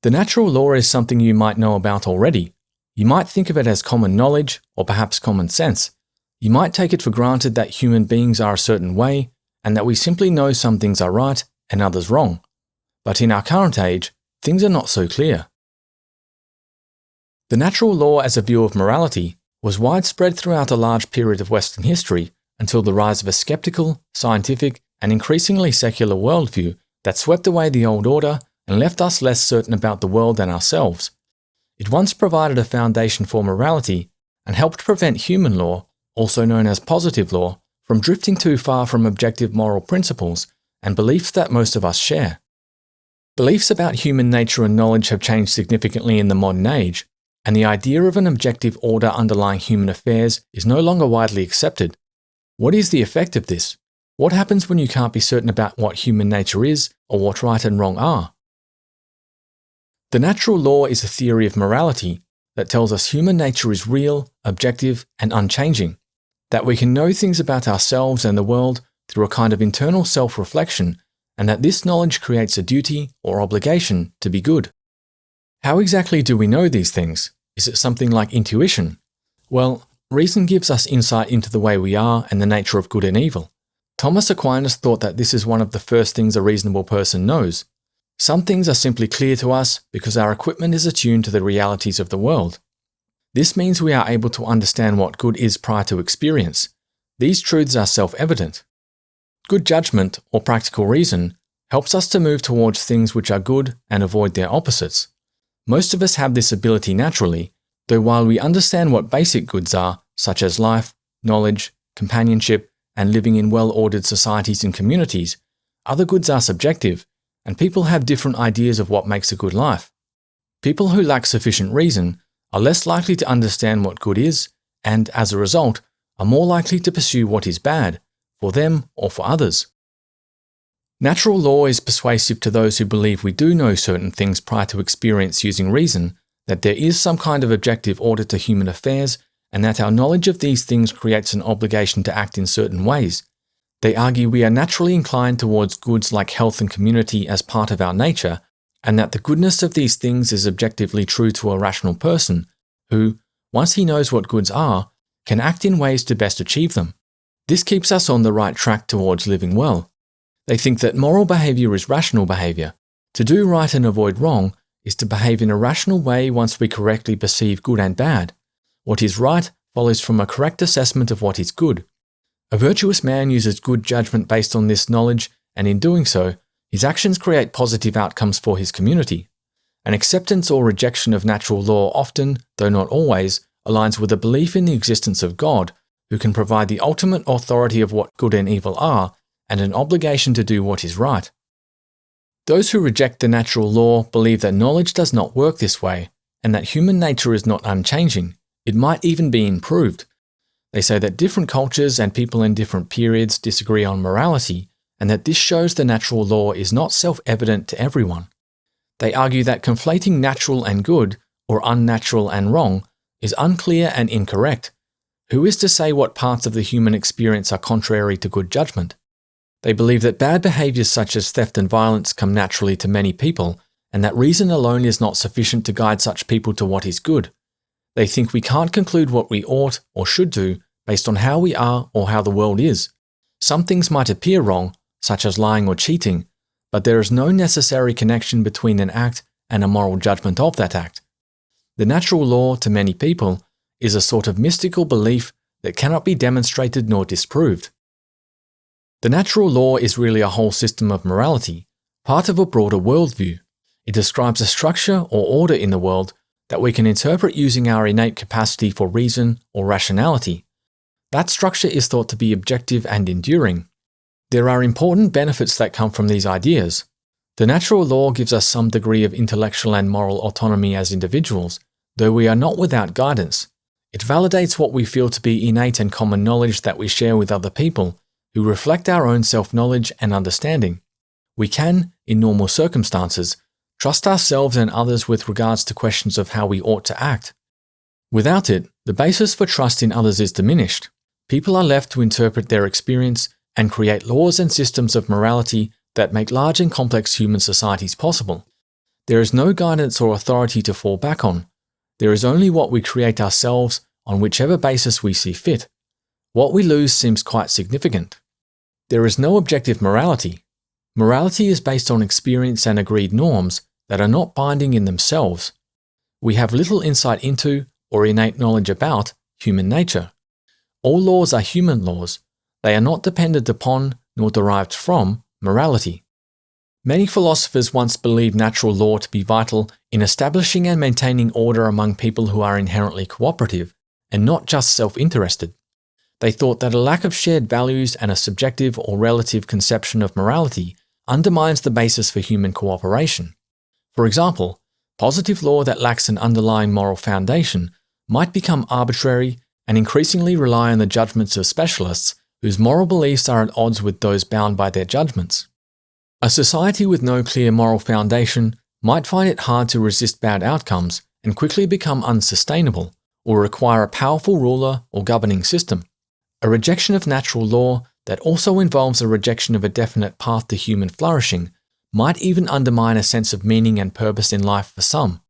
The natural law is something you might know about already. You might think of it as common knowledge or perhaps common sense. You might take it for granted that human beings are a certain way and that we simply know some things are right and others wrong. But in our current age, things are not so clear. The natural law as a view of morality was widespread throughout a large period of Western history until the rise of a skeptical, scientific, and increasingly secular worldview that swept away the old order and left us less certain about the world and ourselves. It once provided a foundation for morality and helped prevent human law, also known as positive law, from drifting too far from objective moral principles and beliefs that most of us share. Beliefs about human nature and knowledge have changed significantly in the modern age, and the idea of an objective order underlying human affairs is no longer widely accepted. What is the effect of this? What happens when you can't be certain about what human nature is or what right and wrong are? The natural law is a theory of morality that tells us human nature is real, objective, and unchanging, that we can know things about ourselves and the world through a kind of internal self-reflection, and that this knowledge creates a duty or obligation to be good. How exactly do we know these things? Is it something like intuition? Well, reason gives us insight into the way we are and the nature of good and evil. Thomas Aquinas thought that this is one of the first things a reasonable person knows. Some things are simply clear to us because our equipment is attuned to the realities of the world. This means we are able to understand what good is prior to experience. These truths are self-evident. Good judgment, or practical reason, helps us to move towards things which are good and avoid their opposites. Most of us have this ability naturally, though while we understand what basic goods are, such as life, knowledge, companionship, and living in well-ordered societies and communities, other goods are subjective, and people have different ideas of what makes a good life. People who lack sufficient reason are less likely to understand what good is, and as a result, are more likely to pursue what is bad, for them or for others. Natural law is persuasive to those who believe we do know certain things prior to experience using reason, that there is some kind of objective order to human affairs, and that our knowledge of these things creates an obligation to act in certain ways. They argue we are naturally inclined towards goods like health and community as part of our nature, and that the goodness of these things is objectively true to a rational person, who, once he knows what goods are, can act in ways to best achieve them. This keeps us on the right track towards living well. They think that moral behavior is rational behavior. To do right and avoid wrong is to behave in a rational way once we correctly perceive good and bad. What is right follows from a correct assessment of what is good. A virtuous man uses good judgment based on this knowledge, and in doing so, his actions create positive outcomes for his community. An acceptance or rejection of natural law often, though not always, aligns with a belief in the existence of God, who can provide the ultimate authority of what good and evil are, and an obligation to do what is right. Those who reject the natural law believe that knowledge does not work this way, and that human nature is not unchanging. It might even be improved. They say that different cultures and people in different periods disagree on morality, and that this shows the natural law is not self-evident to everyone. They argue that conflating natural and good, or unnatural and wrong, is unclear and incorrect. Who is to say what parts of the human experience are contrary to good judgment? They believe that bad behaviors such as theft and violence come naturally to many people, and that reason alone is not sufficient to guide such people to what is good. They think we can't conclude what we ought or should do based on how we are or how the world is. Some things might appear wrong, such as lying or cheating, but there is no necessary connection between an act and a moral judgment of that act. The natural law, to many people, is a sort of mystical belief that cannot be demonstrated nor disproved. The natural law is really a whole system of morality, part of a broader worldview. It describes a structure or order in the world that we can interpret using our innate capacity for reason or rationality. That structure is thought to be objective and enduring. There are important benefits that come from these ideas. The natural law gives us some degree of intellectual and moral autonomy as individuals, though we are not without guidance. It validates what we feel to be innate and common knowledge that we share with other people, who reflect our own self-knowledge and understanding. We can, in normal circumstances, trust ourselves and others with regards to questions of how we ought to act. Without it, the basis for trust in others is diminished. People are left to interpret their experience and create laws and systems of morality that make large and complex human societies possible. There is no guidance or authority to fall back on. There is only what we create ourselves on whichever basis we see fit. What we lose seems quite significant. There is no objective morality. Morality is based on experience and agreed norms that are not binding in themselves. We have little insight into or innate knowledge about human nature. All laws are human laws. They are not dependent upon nor derived from morality. Many philosophers once believed natural law to be vital in establishing and maintaining order among people who are inherently cooperative and not just self-interested. They thought that a lack of shared values and a subjective or relative conception of morality undermines the basis for human cooperation. For example, positive law that lacks an underlying moral foundation might become arbitrary and increasingly rely on the judgments of specialists whose moral beliefs are at odds with those bound by their judgments. A society with no clear moral foundation might find it hard to resist bad outcomes and quickly become unsustainable or require a powerful ruler or governing system. A rejection of natural law that also involves a rejection of a definite path to human flourishing might even undermine a sense of meaning and purpose in life for some.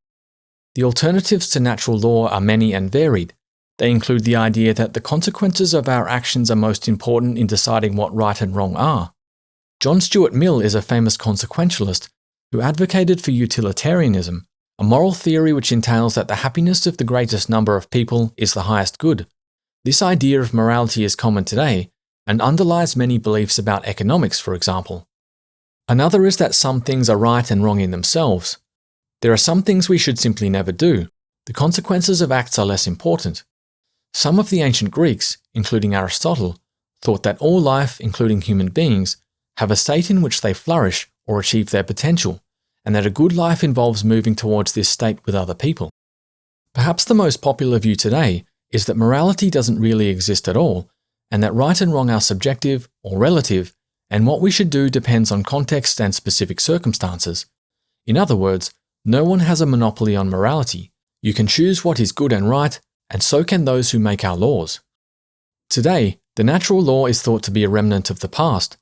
The alternatives to natural law are many and varied. They include the idea that the consequences of our actions are most important in deciding what right and wrong are. John Stuart Mill is a famous consequentialist who advocated for utilitarianism, a moral theory which entails that the happiness of the greatest number of people is the highest good. This idea of morality is common today and underlies many beliefs about economics, for example. Another is that some things are right and wrong in themselves. There are some things we should simply never do. The consequences of acts are less important. Some of the ancient Greeks, including Aristotle, thought that all life, including human beings, have a state in which they flourish or achieve their potential, and that a good life involves moving towards this state with other people. Perhaps the most popular view today is that morality doesn't really exist at all, and that right and wrong are subjective or relative, and what we should do depends on context and specific circumstances. In other words, no one has a monopoly on morality. You can choose what is good and right, and so can those who make our laws. Today, the natural law is thought to be a remnant of the past,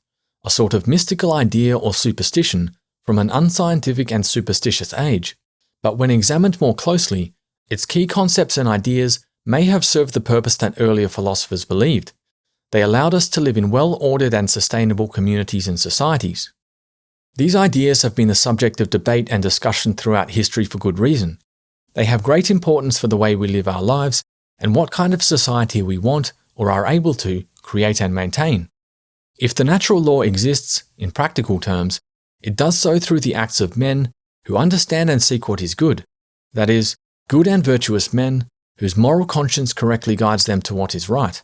a sort of mystical idea or superstition from an unscientific and superstitious age. But when examined more closely, its key concepts and ideas may have served the purpose that earlier philosophers believed. They allowed us to live in well-ordered and sustainable communities and societies. These ideas have been the subject of debate and discussion throughout history for good reason. They have great importance for the way we live our lives and what kind of society we want or are able to create and maintain. If the natural law exists, in practical terms, it does so through the acts of men who understand and seek what is good. That is, good and virtuous men whose moral conscience correctly guides them to what is right.